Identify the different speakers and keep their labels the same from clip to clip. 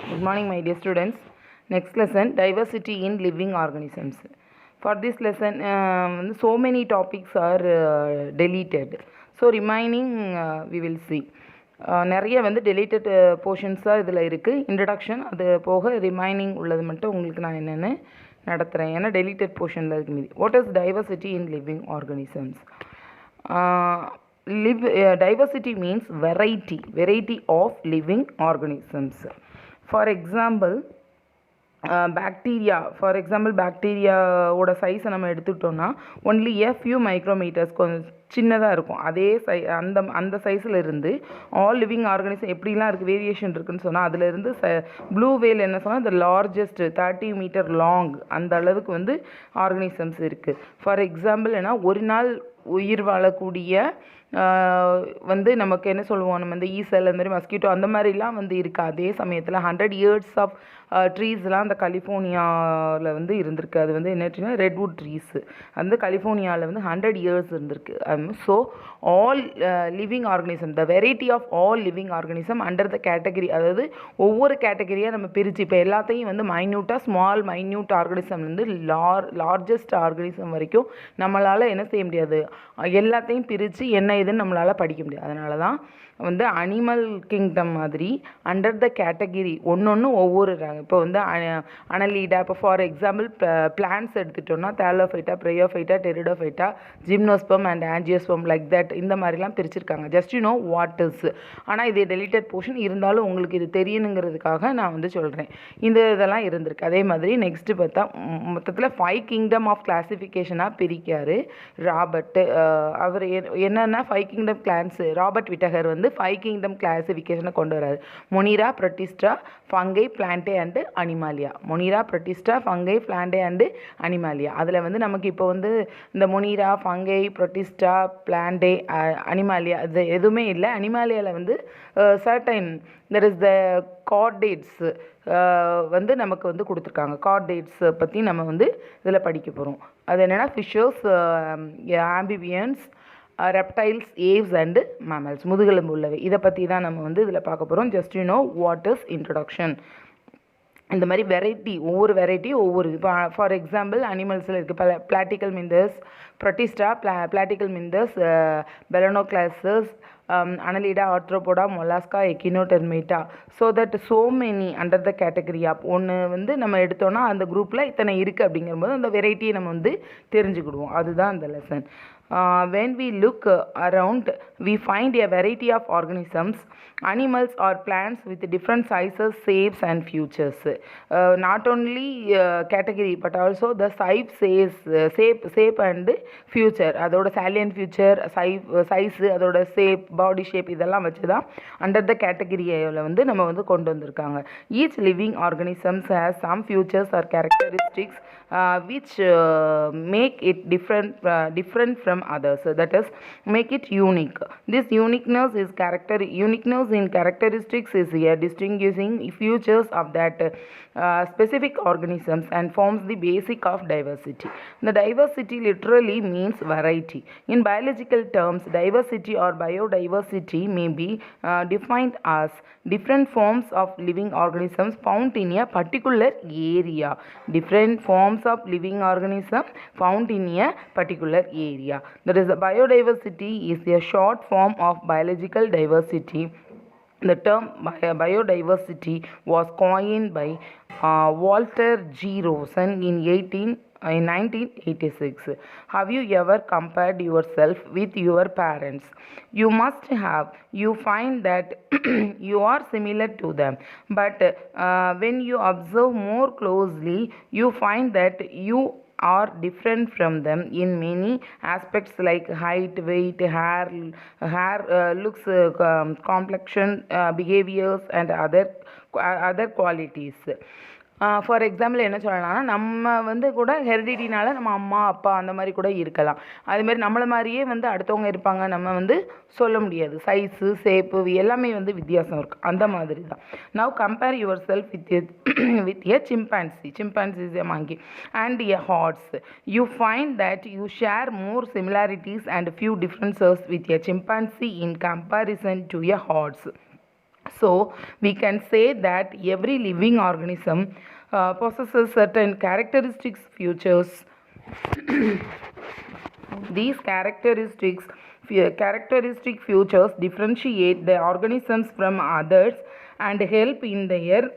Speaker 1: Good morning, my dear students. Next lesson, diversity in living organisms. For this lesson, so many topics are deleted. So remaining, we will see. நிறைய வந்து deleted போர்ஷன்ஸாக இதில் இருக்குது. Introduction அது போக remaining உள்ளது மட்டும் உங்களுக்கு நான் என்னென்னு நடத்துகிறேன். ஏன்னா deleted போர்ஷனில் இருக்கு மீதி. What is diversity in living organisms? Diversity means variety of living organisms. For example, பாக்டீரியாவோட சைஸை நம்ம எடுத்துக்கிட்டோம்னா ஒன்லி a few micrometers கொஞ்சம் சின்னதாக இருக்கும். அதே அந்த சைஸில் இருந்து ஆல் லிவிங் ஆர்கனிசம் எப்படிலாம் இருக்குது வேரியேஷன் இருக்குதுன்னு சொன்னால் அதிலிருந்து ப்ளூ வேல் என்ன சொன்னால் த லார்ஜஸ்ட் 30 மீட்டர் லாங் அந்த அளவுக்கு வந்து ஆர்கனிசம்ஸ் இருக்குது. ஃபார் எக்ஸாம்பிள் என்ன ஒரு நாள் உயிர் வாழக்கூடிய வந்து நமக்கு என்ன சொல்லுவோம் நம்ம இந்த ஈசல் அந்த மாதிரி மஸ்கிட்டோ அந்த மாதிரிலாம் வந்து இருக்குது. அதே சமயத்தில் 100 years ஆஃப் ட்ரீஸ்லாம் அந்த கலிஃபோர்னியாவில் வந்து இருந்திருக்கு. அது வந்து என்ன ரெட்வுட் ட்ரீஸு அந்த கலிஃபோர்னியாவில் வந்து 100 years இருந்திருக்கு. So all living organism the variety of all living organism under the category, அதாவது ஒவ்வொரு கேட்டகரியாக நம்ம பிரித்து இப்போ எல்லாத்தையும் வந்து மைன்யூட் ஆர்கனிசம்லேருந்து லார்ஜஸ்ட் ஆர்கனிசம் வரைக்கும் நம்மளால் என்ன செய்ய முடியாது, எல்லாத்தையும் பிரித்து என்ன இதுன்னு நம்மளால் படிக்க முடியாது. அதனால தான் வந்து அனிமல் கிங்டம் மாதிரி அண்டர் த கேட்டகிரி ஒன்று ஒவ்வொரு இப்போ வந்து அனலீடா, இப்போ ஃபார் எக்ஸாம்பிள் பிளான்ஸ் எடுத்துட்டோம்னா thallophyta, bryophyta, pteridophyta, gymnosperm and angiosperm like that இந்த மாதிரிலாம் பிரிச்சிருக்காங்க. Just you know what is. ஆனால் இது டெலிட்டட் போர்ஷன் இருந்தாலும் உங்களுக்கு இது தெரியணுங்கிறதுக்காக நான் வந்து சொல்கிறேன். இதெல்லாம் இருந்திருக்கு. அதே மாதிரி நெக்ஸ்ட்டு பார்த்தா மொத்தத்தில் 5 கிங்டம் ஆஃப் கிளாசிஃபிகேஷனாக பிரிக்காரு ராபர்ட். அவர் என்னென்னா 5 கிங்டம் கிளான்ஸ் ராபர்ட் விட்டகர் வந்து 5 கிங்டம் கிளாசிஃபிகேஷனை கொண்டு வராரு. Monera, Protista, fungi, Plantae and Animalia. Monera, Protista, fungi, Plantae and Animalia. அதில் வந்து நமக்கு இப்போ வந்து இந்த Monera, fungi, Protista, Plantae, Animalia இது எதுவுமே இல்லை. அனிமாலியாவில் வந்து certain there is the chordates வந்து நமக்கு வந்து கொடுத்துருக்காங்க. கார்டேட்ஸ் பற்றி நம்ம வந்து இதில் படிக்க போகிறோம். அது என்னென்னா Fisher's, amphibians, reptiles, Aves and mammals முதுகெலும்பு உள்ளவை. இதை பற்றி தான் நம்ம வந்து இதில் பார்க்க போகிறோம். Just you know what is introduction. இந்த மாதிரி வெரைட்டி ஒவ்வொரு ஃபார் எக்ஸாம்பிள் அனிமல்ஸில் இருக்குது platyhelminthes, protista, platyhelminthes, பெலனோக்ளாசஸ், annelida, arthropoda, mollusca, echinodermata. So that so many under the category of ஒன்று வந்து நம்ம எடுத்தோன்னா அந்த குரூப்பில் இத்தனை இருக்குது அப்படிங்கும்போது அந்த வெரைட்டியை நம்ம வந்து தெரிஞ்சுக்கிடுவோம். அதுதான் அந்த lesson. When we look around, we find a variety of organisms, animals or plants with different sizes, shapes and features. Not only category but also the shape and feature. அதோட salient feature, size, அதோட shape, body shape இதெல்லாம் வச்சு தான் under the categoryல வந்து நம்ம வந்து கொண்டு வந்திருக்காங்க. Each living organisms has some features or characteristics which make it different from others, that is make it unique. This uniqueness in characteristics is a distinguishing features of that specific organisms and forms the basic of diversity. The diversity literally means variety. In biological terms, diversity or biodiversity may be defined as different forms of living organisms found in a particular area. Different forms of living organisms found in a particular area. That is, the biodiversity is a short form of biological diversity. The term biodiversity was coined by Walter G. Rosen in 1986. Have you ever compared yourself with your parents? You must have. You find that you are similar to them. But when you observe more closely, you find that you are different from them in many aspects like height, weight, hair looks, complexion, behaviors and other qualities. For example என்ன சொல்லலாம்னா நம்ம வந்து கூட ஹெரிடிட்டினால நம்ம அம்மா அப்பா அந்த மாதிரி கூட இருக்கலாம். அதுமாரி நம்மளை மாதிரியே வந்து அடுத்தவங்க இருப்பாங்க நம்ம வந்து சொல்ல முடியாது. சைஸு ஷேப்பு எல்லாமே வந்து வித்தியாசம் இருக்குது. அந்த மாதிரி தான். Now compare your self with a chimpanzee is a monkey and a horse. You find that you share more similarities and few differences with a chimpanzee in comparison to a horse. So we can say that every living organism possesses certain characteristics features. These characteristic features differentiate the organisms from others and help in their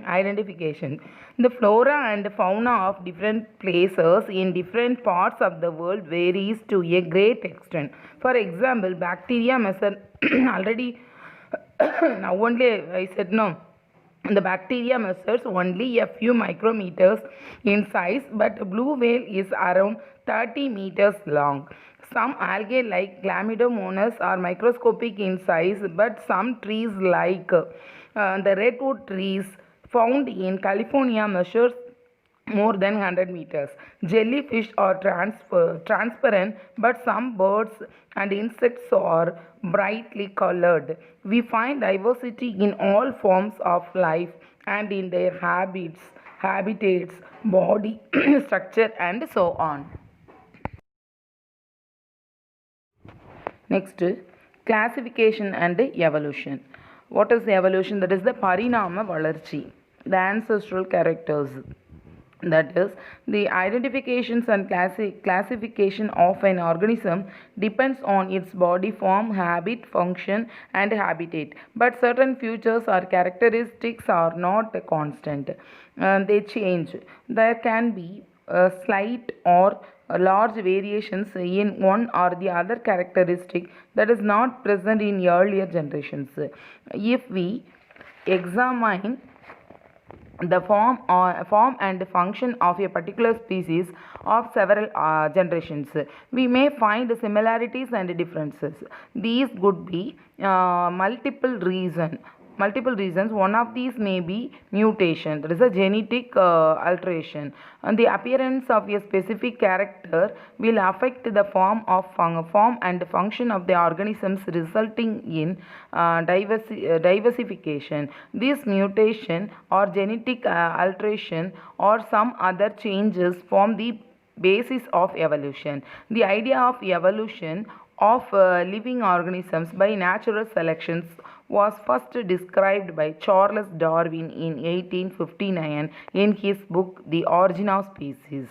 Speaker 1: identification. The flora and fauna of different places in different parts of the world varies to a great extent. For example, bacteria measure already now only I said no. The bacteria measures only a few micrometers in size, but blue whale is around 30 meters long. Some algae like Chlamydomonas are microscopic in size, but some trees like the redwood trees found in California measures more than 100 meters. Jellyfish are transparent, but some birds and insects are brightly colored. We find diversity in all forms of life and in their habitats, body structure, and so on. Next, classification and evolution. What is evolution? That is the parinama valarchi, the ancestral characters. That is, the identifications and classification of an organism depends on its body form, habit, function, and habitat. But certain features or characteristics are not constant. They change. There can be slight or large variations in one or the other characteristic that is not present in earlier generations. If we examine the form and function of a particular species of several generations, we may find similarities and differences. These could be multiple reasons. One of these may be mutation, that is a genetic alteration, and the appearance of a specific character will affect the form and function of the organisms, resulting in diversification. This mutation or genetic alteration or some other changes form the basis of evolution. The idea of evolution of living organisms by natural selections was first described by Charles Darwin in 1859 in his book The Origin of Species.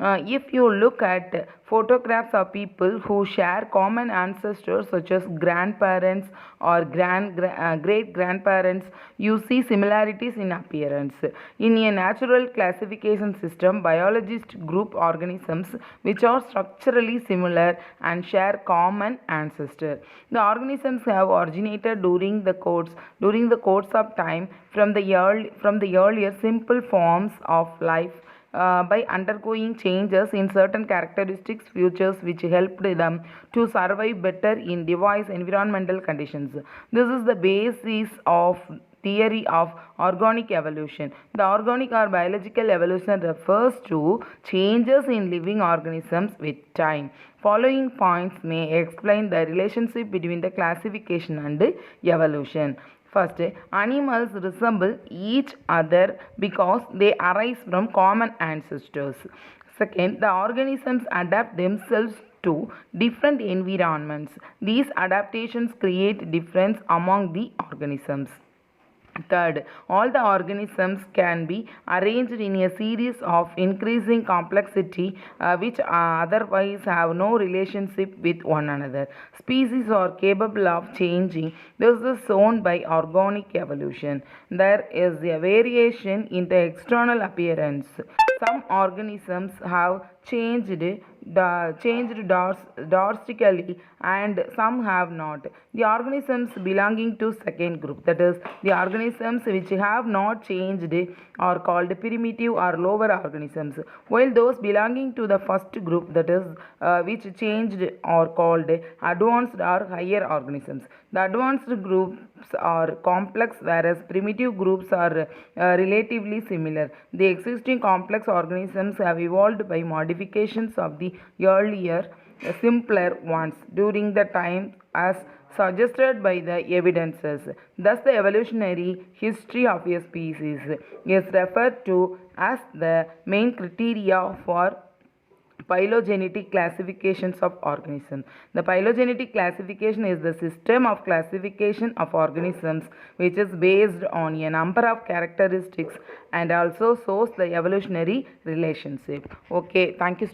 Speaker 1: If you look at photographs of people who share common ancestors such as grandparents or great grandparents, you see similarities in appearance. In a natural classification system, biologists group organisms which are structurally similar and share common ancestor. The organisms have originated during the course of time from the earlier simple forms of life by undergoing changes in certain characteristics features which helped them to survive better in diverse environmental conditions. This is the basis of theory of organic evolution. The organic or biological evolution refers to changes in living organisms with time. Following points may explain the relationship between the classification and evolution. First, animals resemble each other because they arise from common ancestors. Second, the organisms adapt themselves to different environments. These adaptations create difference among the organisms. Third, all the organisms can be arranged in a series of increasing complexity which otherwise have no relationship with one another. Species are capable of changing. This is shown by organic evolution. There is a variation in the external appearance. Some organisms have changed drastically and some have not. The organisms belonging to second group, that is, the organisms which have not changed are called primitive or lower organisms, while those belonging to the first group, that is, which changed, are called advanced or higher organisms. The advanced groups are complex, whereas primitive groups are relatively similar. The existing complex organisms have evolved by modifications of the earlier, simpler ones during the time as suggested by the evidences. Thus, the evolutionary history of a species is referred to as the main criteria for phylogenetic classifications of organisms. The phylogenetic classification is the system of classification of organisms which is based on a number of characteristics and also shows the evolutionary relationship. Okay, thank you.